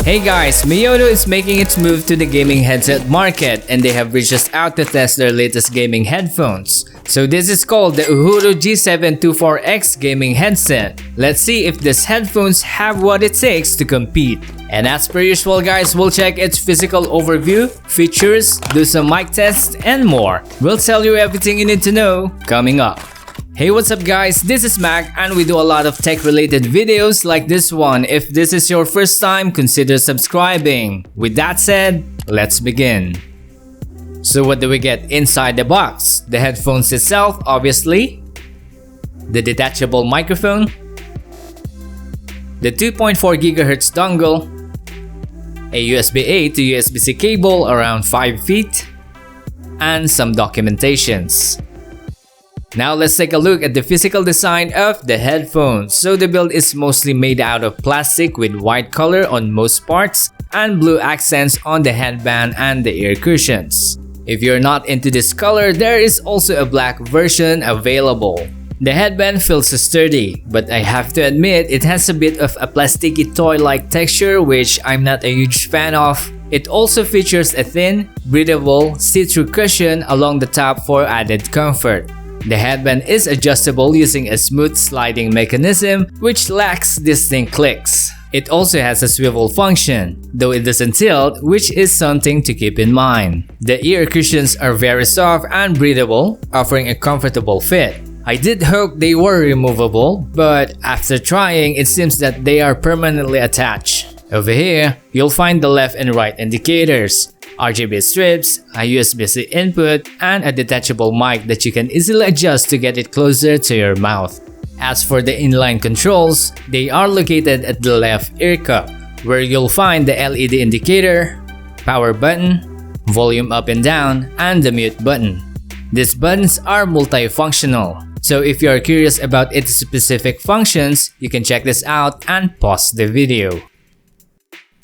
Hey guys, Maono is making its move to the gaming headset market and they have reached us out to test their latest gaming headphones. So this is called the Uhuru G724x gaming headset. Let's see if these headphones have what it takes to compete. And as per usual guys, we'll check its physical overview, features, do some mic tests, and more. We'll tell you everything you need to know coming up. Hey, what's up guys, this is Mac and we do a lot of tech related videos like this one. If this is your first time, consider subscribing. With that said, let's begin. So what do we get inside the box? The headphones itself, obviously. The detachable microphone. The 2.4 GHz dongle. A USB-A to USB-C cable around 5 feet. And some documentations. Now let's take a look at the physical design of the headphones. So the build is mostly made out of plastic with white color on most parts and blue accents on the headband and the ear cushions. If you're not into this color, there is also a black version available. The headband feels sturdy, but I have to admit it has a bit of a plasticky toy-like texture which I'm not a huge fan of. It also features a thin, breathable, see-through cushion along the top for added comfort. The headband is adjustable using a smooth sliding mechanism which lacks distinct clicks. It also has a swivel function, though it doesn't tilt, which is something to keep in mind. The ear cushions are very soft and breathable, offering a comfortable fit. I did hope they were removable, but after trying, it seems that they are permanently attached. Over here, you'll find the left and right indicators, RGB strips, a USB-C input, and a detachable mic that you can easily adjust to get it closer to your mouth. As for the inline controls, they are located at the left ear cup, where you'll find the LED indicator, power button, volume up and down, and the mute button. These buttons are multifunctional, so if you are curious about its specific functions, you can check this out and pause the video.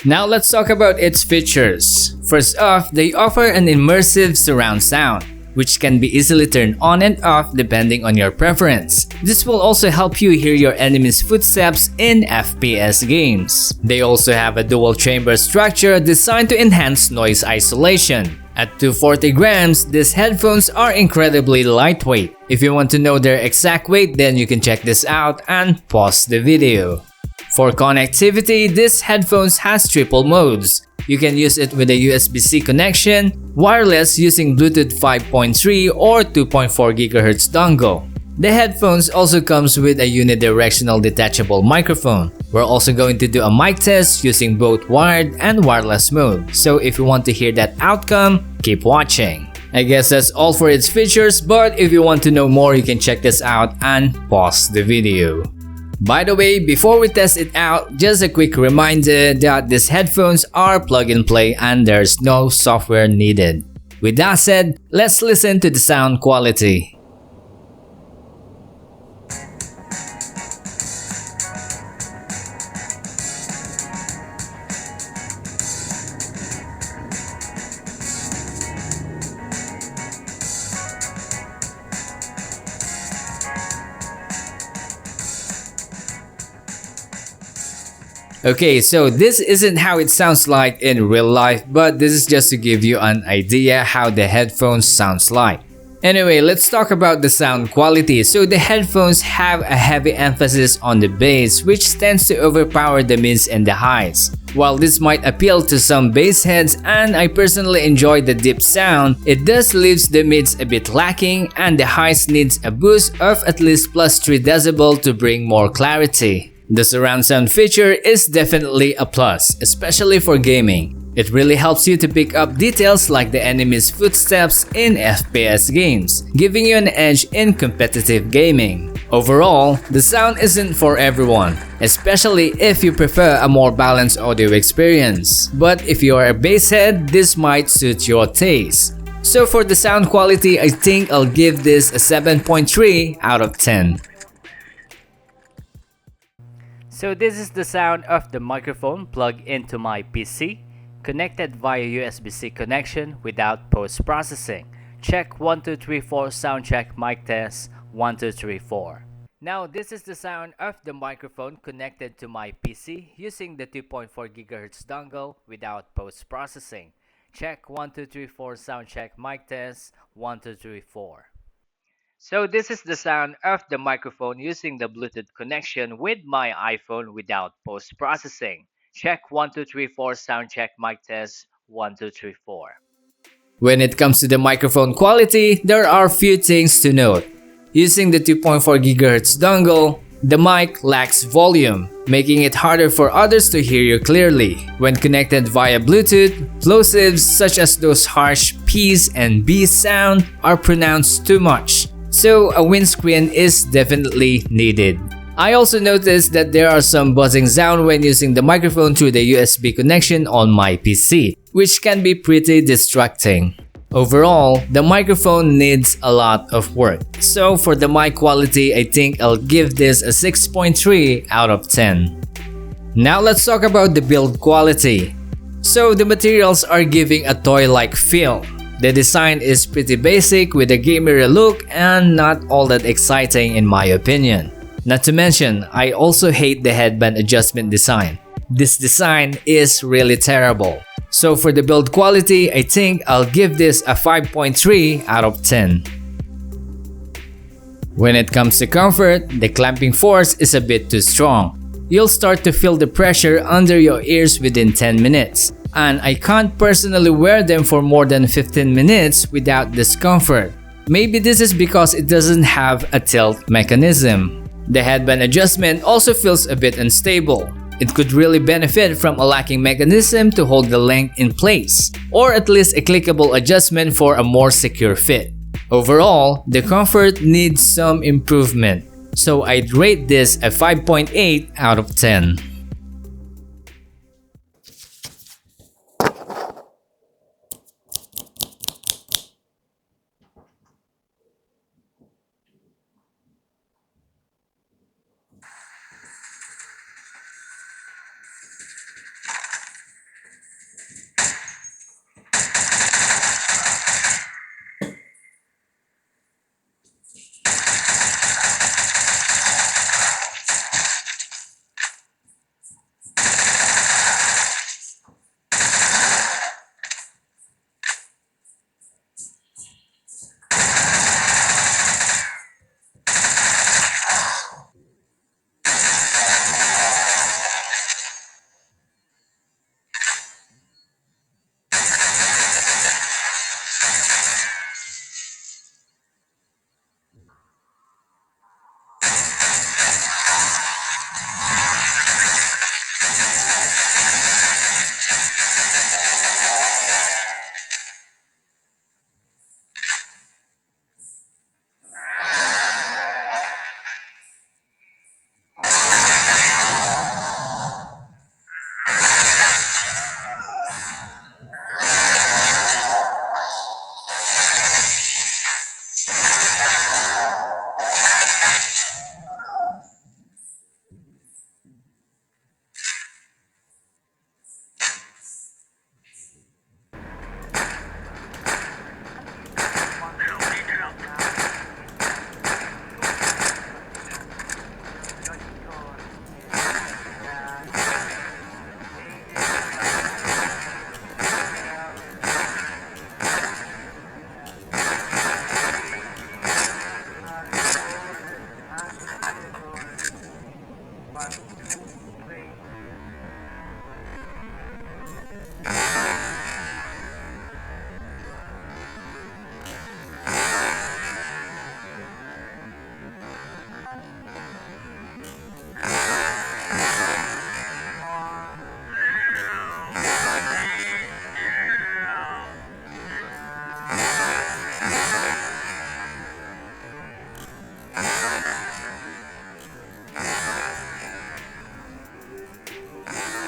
Now let's talk about its features. First off, they offer an immersive surround sound, which can be easily turned on and off depending on your preference. This will also help you hear your enemy's footsteps in FPS games. They also have a dual chamber structure designed to enhance noise isolation. At 240 grams, these headphones are incredibly lightweight. If you want to know their exact weight, then you can check this out and pause the video. For connectivity, this headphones has triple modes. You can use it with a USB-C connection, wireless using Bluetooth 5.3 or 2.4 GHz dongle. The headphones also comes with a unidirectional detachable microphone. We're also going to do a mic test using both wired and wireless mode. So if you want to hear that outcome, keep watching. I guess that's all for its features, but if you want to know more, you can check this out and pause the video. By the way, before we test it out, just a quick reminder that these headphones are plug and play and there's no software needed. With that said, let's listen to the sound quality. Okay, so this isn't how it sounds like in real life, but this is just to give you an idea how the headphones sounds like. Anyway, let's talk about the sound quality. So the headphones have a heavy emphasis on the bass, which tends to overpower the mids and the highs. While this might appeal to some bass heads and I personally enjoy the deep sound, it does leaves the mids a bit lacking and the highs needs a boost of at least plus 3 dB to bring more clarity. The surround sound feature is definitely a plus, especially for gaming. It really helps you to pick up details like the enemy's footsteps in FPS games, giving you an edge in competitive gaming. Overall, the sound isn't for everyone, especially if you prefer a more balanced audio experience. But if you are a bass head, this might suit your taste. So for the sound quality, I think I'll give this a 7.3 out of 10. So this is the sound of the microphone plugged into my PC, connected via USB-C connection without post-processing. Check 1 2 3 4 sound check mic test 1 2 3 4. Now this is the sound of the microphone connected to my PC using the 2.4 GHz dongle without post-processing. Check 1 2 3 4 sound check mic test 1 2 3 4. So this is the sound of the microphone using the Bluetooth connection with my iPhone without post-processing. Check 1 2 3 4 sound check mic test 1 2 3 4. When it comes to the microphone quality, there are few things to note. Using the 2.4 GHz dongle, the mic lacks volume, making it harder for others to hear you clearly. When connected via Bluetooth, plosives such as those harsh P's and B's sound are pronounced too much, so a windscreen is definitely needed. I also noticed that there are some buzzing sound when using the microphone through the USB connection on my PC, which can be pretty distracting. Overall, the microphone needs a lot of work. So for the mic quality, I think I'll give this a 6.3 out of 10. Now let's talk about the build quality. So the materials are giving a toy-like feel. The design is pretty basic with a gamer look and not all that exciting in my opinion. Not to mention, I also hate the headband adjustment design. This design is really terrible. So for the build quality, I think I'll give this a 5.3 out of 10. When it comes to comfort, the clamping force is a bit too strong. You'll start to feel the pressure under your ears within 10 minutes. And I can't personally wear them for more than 15 minutes without discomfort. Maybe this is because it doesn't have a tilt mechanism. The headband adjustment also feels a bit unstable. It could really benefit from a locking mechanism to hold the length in place, or at least a clickable adjustment for a more secure fit. Overall, the comfort needs some improvement, so I'd rate this a 5.8 out of 10.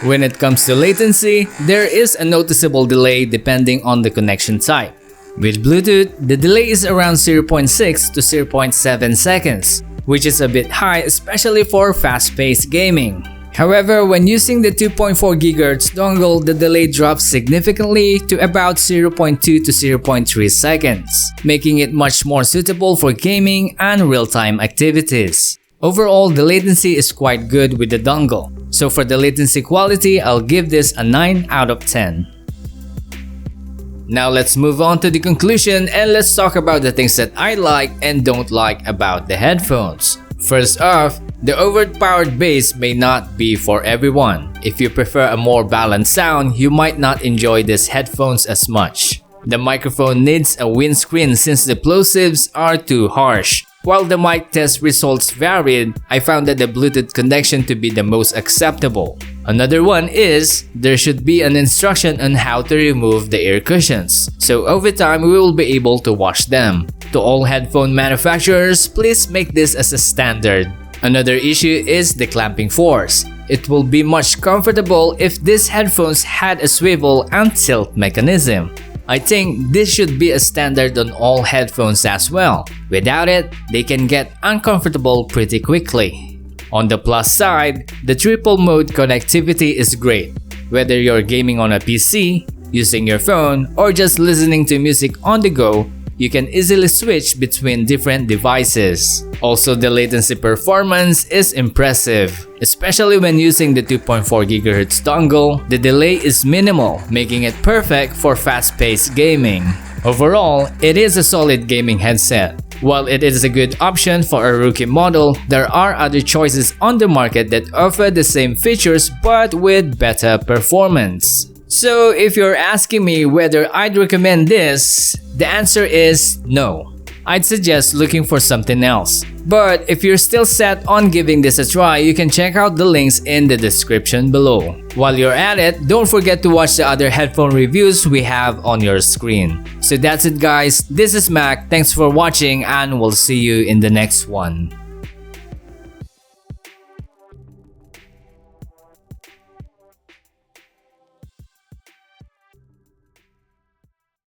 When it comes to latency, there is a noticeable delay depending on the connection type. With Bluetooth, the delay is around 0.6 to 0.7 seconds, which is a bit high especially for fast-paced gaming. However, when using the 2.4 GHz dongle, the delay drops significantly to about 0.2 to 0.3 seconds, making it much more suitable for gaming and real-time activities. Overall, the latency is quite good with the dongle. So for the latency quality, I'll give this a 9 out of 10. Now let's move on to the conclusion and let's talk about the things that I like and don't like about the headphones. First off, the overpowered bass may not be for everyone. If you prefer a more balanced sound, you might not enjoy these headphones as much. The microphone needs a windscreen since the plosives are too harsh. While the mic test results varied, I found that the Bluetooth connection to be the most acceptable. Another one is, there should be an instruction on how to remove the ear cushions, so over time we will be able to wash them. To all headphone manufacturers, please make this as a standard. Another issue is the clamping force. It will be much comfortable if these headphones had a swivel and tilt mechanism. I think this should be a standard on all headphones as well. Without it, they can get uncomfortable pretty quickly. On the plus side, the triple mode connectivity is great. Whether you're gaming on a PC, using your phone, or just listening to music on the go, you can easily switch between different devices. Also, the latency performance is impressive. Especially when using the 2.4 GHz dongle, the delay is minimal, making it perfect for fast-paced gaming. Overall, it is a solid gaming headset. While it is a good option for a rookie model, there are other choices on the market that offer the same features but with better performance. So if you're asking me whether I'd recommend this, the answer is no. I'd suggest looking for something else. But if you're still set on giving this a try, you can check out the links in the description below. While you're at it, don't forget to watch the other headphone reviews we have on your screen. So that's it guys, this is Mac, thanks for watching and we'll see you in the next one.